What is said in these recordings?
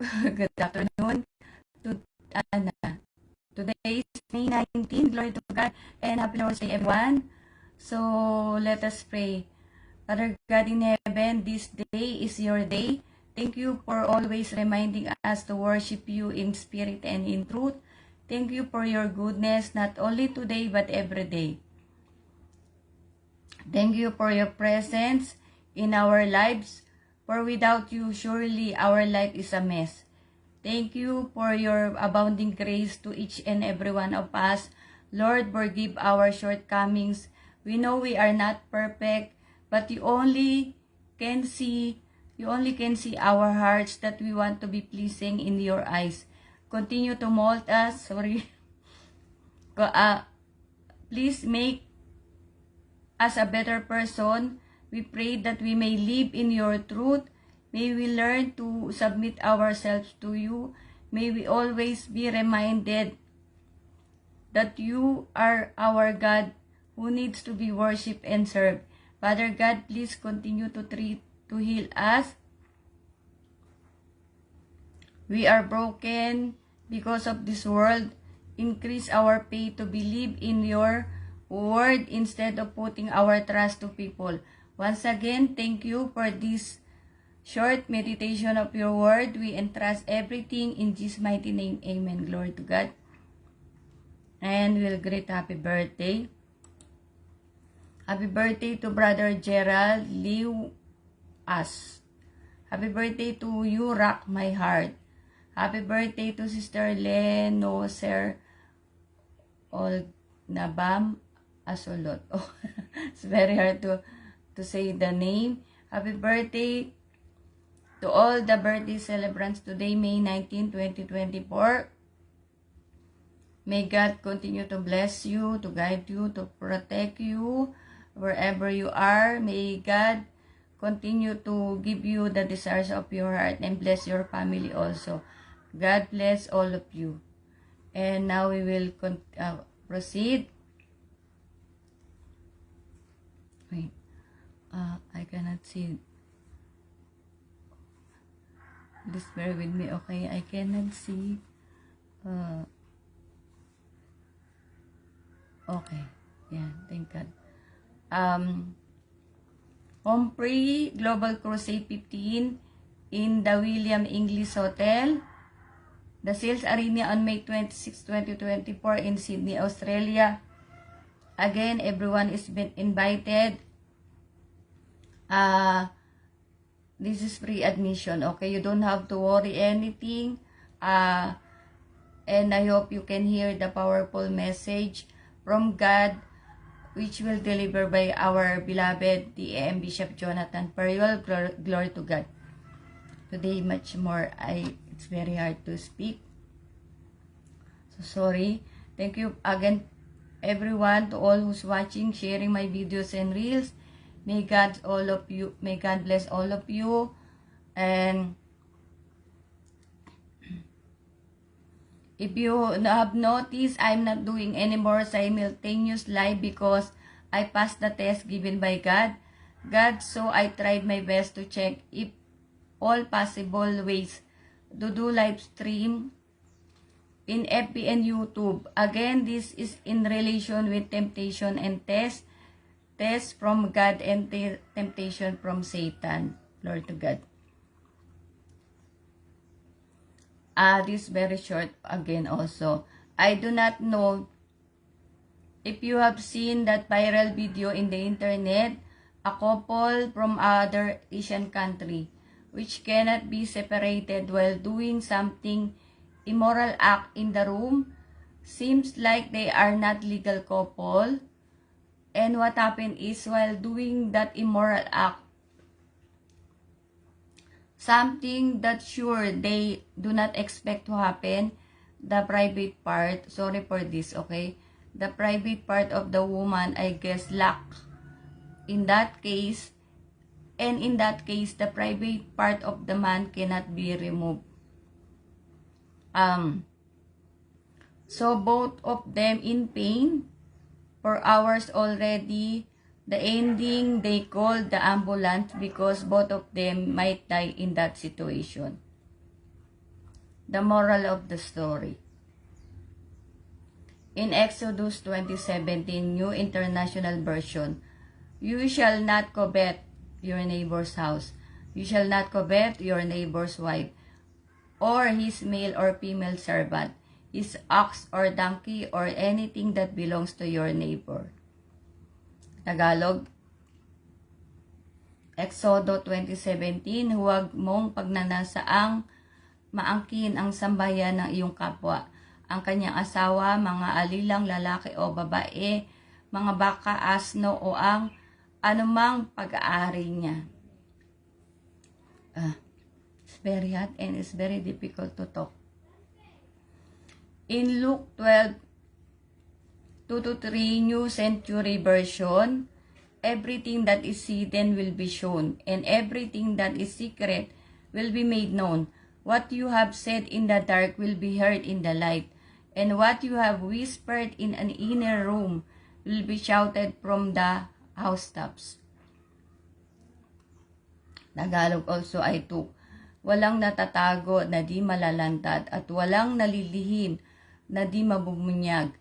Good afternoon to Anna. Today is May 19. Glory to God and happy Lord's Day, everyone. So, let us pray. Father God in heaven, this day is your day. Thank you for always reminding us to worship you in spirit and in truth. Thank you for your goodness, not only today but every day. Thank you for your presence in our lives, for without you, surely our life is a mess. Thank you for your abounding grace to each and every one of us. Lord, forgive our shortcomings. We know we are not perfect, but you only can see our hearts, that we want to be pleasing in your eyes. Continue to mold us. Please make as a better person. We pray that we may live in your truth. May we learn to submit ourselves to you. May we always be reminded that you are our God who needs to be worshipped and served. Father God, please continue to heal us. We are broken because of this world. Increase our faith to believe in your word instead of putting our trust to people. Once again, thank you for this short meditation of your word. We entrust everything in Jesus' mighty name. Amen. Glory to God. And we'll greet happy birthday. Happy birthday to Brother Gerald Liu As. Happy birthday to you, Rock My Heart. Happy birthday to Sister Lenoser Olnabam Asolot. Oh, it's very hard to say the name. Happy birthday to all the birthday celebrants today, May 19, 2024. May God continue to bless you, to guide you, to protect you wherever you are. May God continue to give you the desires of your heart and bless your family also. God bless all of you. And now we will proceed. Wait, I cannot see. Please bear with me, okay? I cannot see. Okay. Yeah, thank God. Humphrey Global Crusade 15 in the William English Hotel, the sales arena on May 26, 2024 in Sydney, Australia. Again, everyone is been invited. This is free admission, okay? You don't have to worry anything. And I hope you can hear the powerful message from God, which will deliver by our beloved D.A.M. Bishop Jonathan Periol. Glory to God. Today, much more, it's very hard to speak. So sorry. Thank you again, everyone, to all who's watching, sharing my videos and reels. May God bless all of you. And if you have noticed, I'm not doing any more simultaneous live because I passed the test given by God. So I tried my best to check if all possible ways to do live stream in FB and YouTube. Again, this is in relation with temptation and test from God and temptation from Satan. Glory to God. This very short again also. I do not know if you have seen that viral video in the internet, a couple from other Asian country which cannot be separated while doing something immoral act in the room. Seems like they are not legal couple. And what happened is, while doing that immoral act, something that sure they do not expect to happen, the private part, sorry for this, okay? The private part of the woman, I guess, lack. In that case, and in that case, the private part of the man cannot be removed. So both of them in pain for hours already. The ending, they called the ambulance because both of them might die in that situation. The moral of the story. In Exodus 20:17, New International Version, you shall not covet your neighbor's house. You shall not covet your neighbor's wife, or his male or female servant, his ox or donkey, or anything that belongs to your neighbor. Tagalog, Exodo 20:17, huwag mong pagnanasaang maangkin ang sambahayan ng iyong kapwa, ang kanyang asawa, mga alilang lalaki o babae, mga baka, asno o ang anumang pag-aari niya. It's very hot and it's very difficult to talk. In Luke 12:2-3, New Century Version, everything that is hidden will be shown, and everything that is secret will be made known. What you have said in the dark will be heard in the light, and what you have whispered in an inner room will be shouted from the housetops. Tagalog also I took, walang natatago na di malalantad at walang nalilihim na di mabumunyag.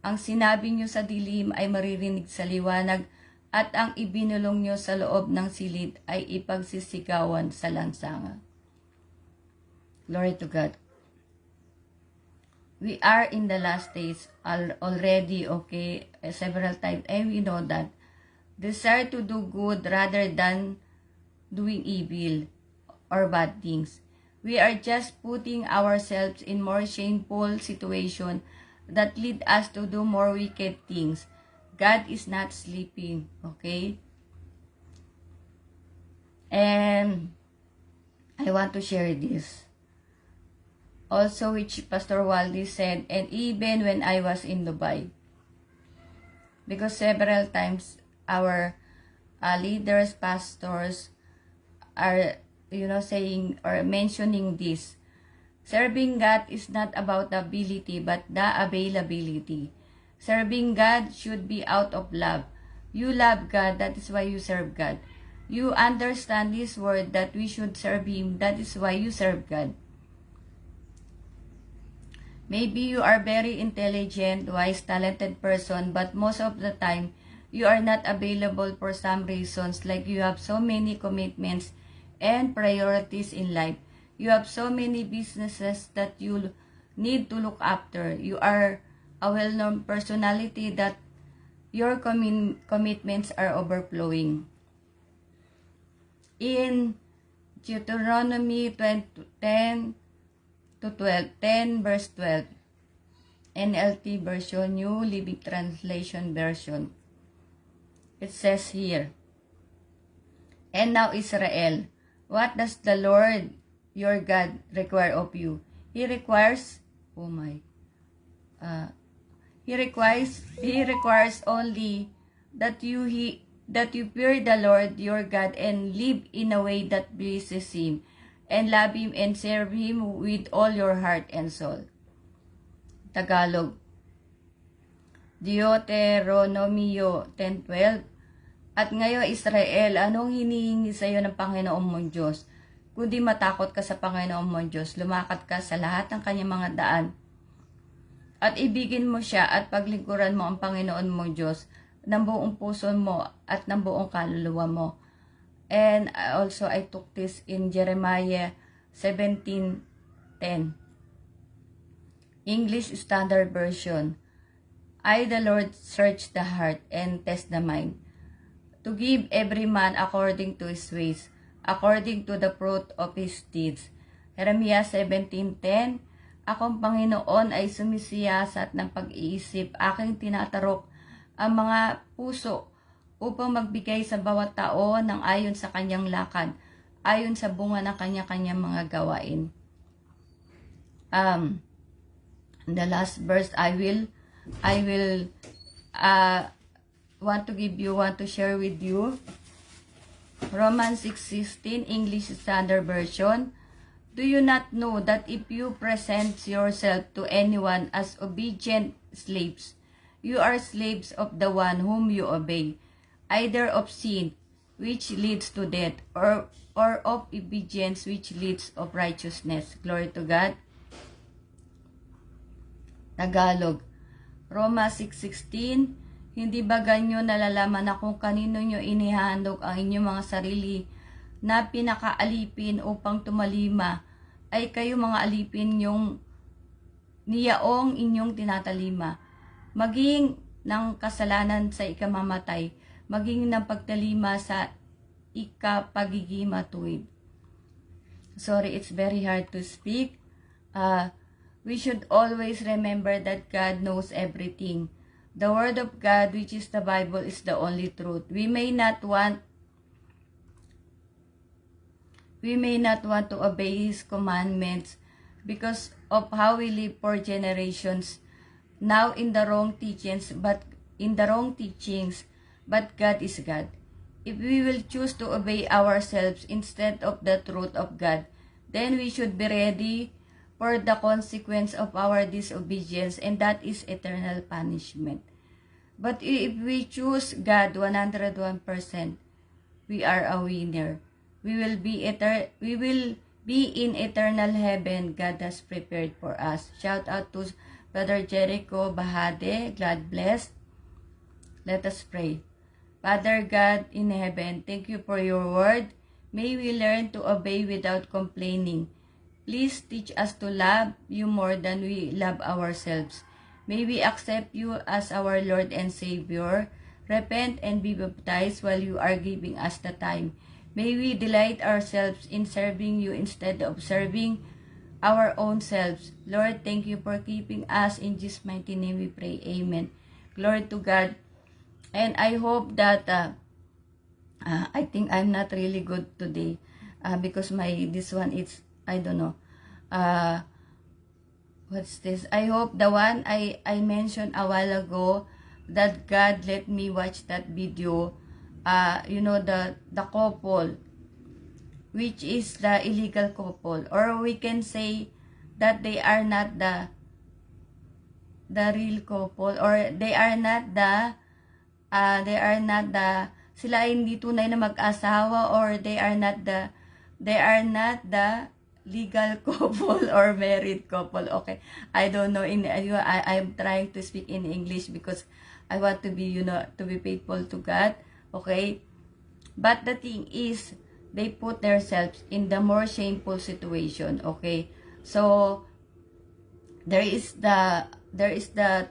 Ang sinabi nyo sa dilim ay maririnig sa liwanag, at ang ibinulong nyo sa loob ng silid ay ipagsisigawan sa lansangan. Glory to God. We are in the last days already, okay, several times, and we know that. Desire to do good rather than doing evil or bad things. We are just putting ourselves in more shameful situation that lead us to do more wicked things. God is not sleeping, okay? And I want to share this. Also, which Pastor Waldy said, and even when I was in Dubai. Because several times our leaders, pastors are, saying or mentioning this. Serving God is not about the ability, but the availability. Serving God should be out of love. You love God, that is why you serve God. You understand this word that we should serve Him, that is why you serve God. Maybe you are very intelligent, wise, talented person, but most of the time, you are not available for some reasons, like you have so many commitments and priorities in life. You have so many businesses that you need to look after. You are a well-known personality that your commitments are overflowing. In Deuteronomy 10 verse 12, NLT version, New Living Translation version, it says here, and now Israel, what does the Lord your God require of you? He requires only that you fear the Lord your God and live in a way that pleases Him, and love Him and serve Him with all your heart and soul. Tagalog, Deuteronomio 10:12. At ngayon Israel, anong hinihingi sa iyo ng Panginoon mong Diyos? Kundi matakot ka sa Panginoon mong Diyos, lumakad ka sa lahat ng kanyang mga daan, at ibigin mo siya at paglingkuran mo ang Panginoon mong Diyos ng buong puso mo at ng buong kaluluwa mo. And also I took this in Jeremiah 17:10. English Standard Version. I, the Lord, search the heart and test the mind, to give every man according to his ways, according to the fruit of his deeds. Jeremiah 17:10. Akong Panginoon ay sumisiyasat ng pag-iisip, aking tinatarok ang mga puso upang magbigay sa bawat tao ng ayon sa kanyang lakad, ayon sa bunga ng kanya-kanyang mga gawain. The last verse I will want to share with you. Romans 6:16, English Standard Version. Do you not know that if you present yourself to anyone as obedient slaves, you are slaves of the one whom you obey, either of sin which leads to death, or of obedience, which leads of righteousness. Glory to God. Tagalog. Roma 6:16, hindi ba ganyo nalalaman na kung kanino nyo inihandog ang inyong mga sarili na pinakaalipin upang tumalima, ay kayo mga alipin yung niyaong inyong tinatalima, maging ng kasalanan sa ikamamatay, maging ng pagtalima sa ikapagigimatuwid. Sorry, it's very hard to speak. We should always remember that God knows everything. The Word of God, which is the Bible, is the only truth. We may not want to obey His commandments because of how we live for generations now in the wrong teachings, but God is God. If we will choose to obey ourselves instead of the truth of God, then we should be ready for the consequence of our disobedience, and that is eternal punishment. But if we choose God 101%, we are a winner. We will be in eternal heaven God has prepared for us. Shout out to Brother Jericho Bahade. God bless. Let us pray. Father God in heaven, thank you for your word. May we learn to obey without complaining. Please teach us to love you more than we love ourselves. May we accept you as our Lord and Savior. Repent and be baptized while you are giving us the time. May we delight ourselves in serving you instead of serving our own selves. Lord, thank you for keeping us. In Jesus' mighty name we pray. Amen. Glory to God. And I hope that I think I'm not really good today because this one is, I don't know. What's this? I hope the one I mentioned a while ago that God let me watch that video. The couple, which is the illegal couple, or we can say that they are not the real couple, or sila ay hindi tunay na mag-asawa, or they are not the legal couple or married couple. Okay, I don't know, I'm trying to speak in English because I want to be faithful to God. Okay, but the thing is, they put themselves in the more shameful situation. Okay, so there is the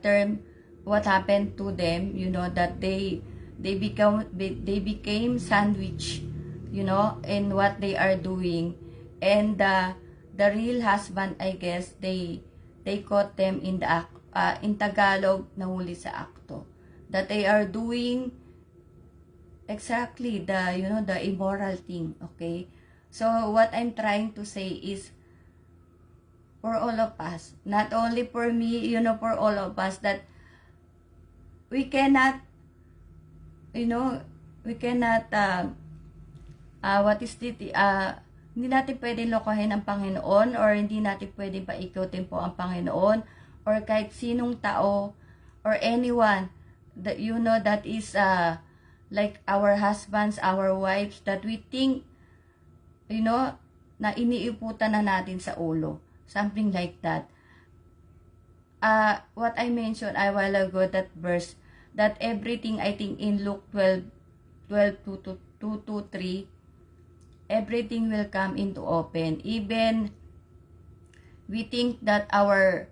term what happened to them, that they became sandwich, in what they are doing. And the real husband, I guess, they caught them in the act, in Tagalog, nahuli sa akto, that they are doing exactly the immoral thing. Okay, so what I'm trying to say is, for all of us, not only for me, for all of us, that we cannot hindi natin pwedeng lokohin ang Panginoon, or hindi natin pwedeng paikutin po ang Panginoon, or kahit sinong tao or anyone that that is like our husbands, our wives, that we think na iniiputan na natin sa ulo, something like that. What I mentioned a while ago, that verse, that everything, I think in Luke 12:2-3, everything will come into open. Even we think that our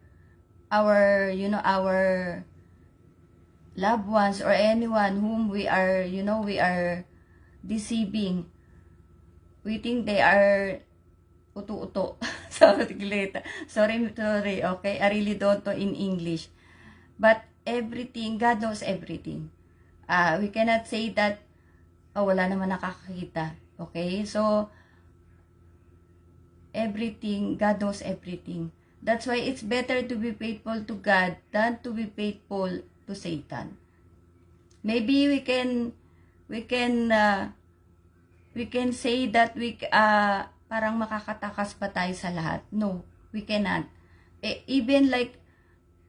loved ones, or anyone whom we are deceiving, we think they are uto-uto. Sorry, okay, I really don't know in English, but everything, God knows everything. We cannot say that wala naman nakakakita. Okay, so everything, God knows everything. That's why it's better to be faithful to God than to be faithful to Satan. Maybe we can say that parang makakatakas pa tayo sa lahat. No, we cannot. Even like,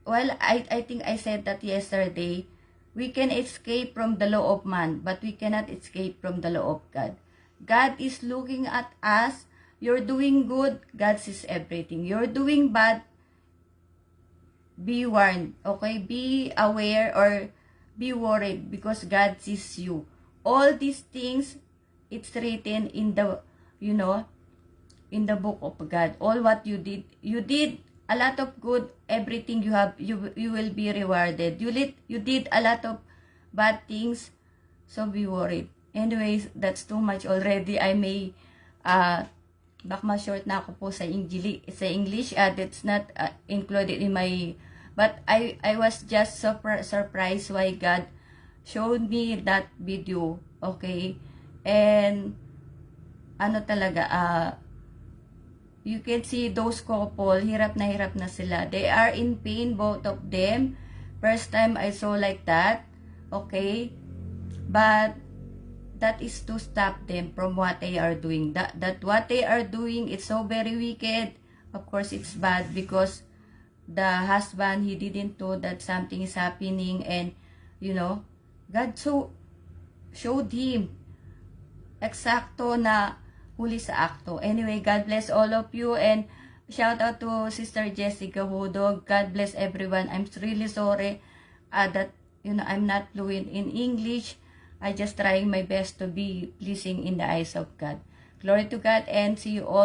well, I think I said that yesterday, We can escape from the law of man, but we cannot escape from the law of God. God is looking at us. You're doing good, God sees everything. You're doing bad, be warned, okay? Be aware or be worried because God sees you. All these things, it's written in the, in the book of God. All what you did a lot of good. Everything you have, you will be rewarded. You did a lot of bad things, so be worried. Anyways, that's too much already. I may bakma short na ako po sa English. That's not included in my, but I was just surprised why God showed me that video. Okay, and ano talaga, you can see those couple, hirap na sila. They are in pain, both of them. First time I saw like that. Okay, but that is to stop them from what they are doing. That what they are doing is so very wicked. Of course, it's bad because the husband, he didn't know that something is happening, and God showed him eksakto na huli sa akto. Anyway, God bless all of you, and shout out to Sister Jessica Hudog. God bless everyone. I'm really sorry that I'm not fluent in English. I just trying my best to be pleasing in the eyes of God. Glory to God, and see you all.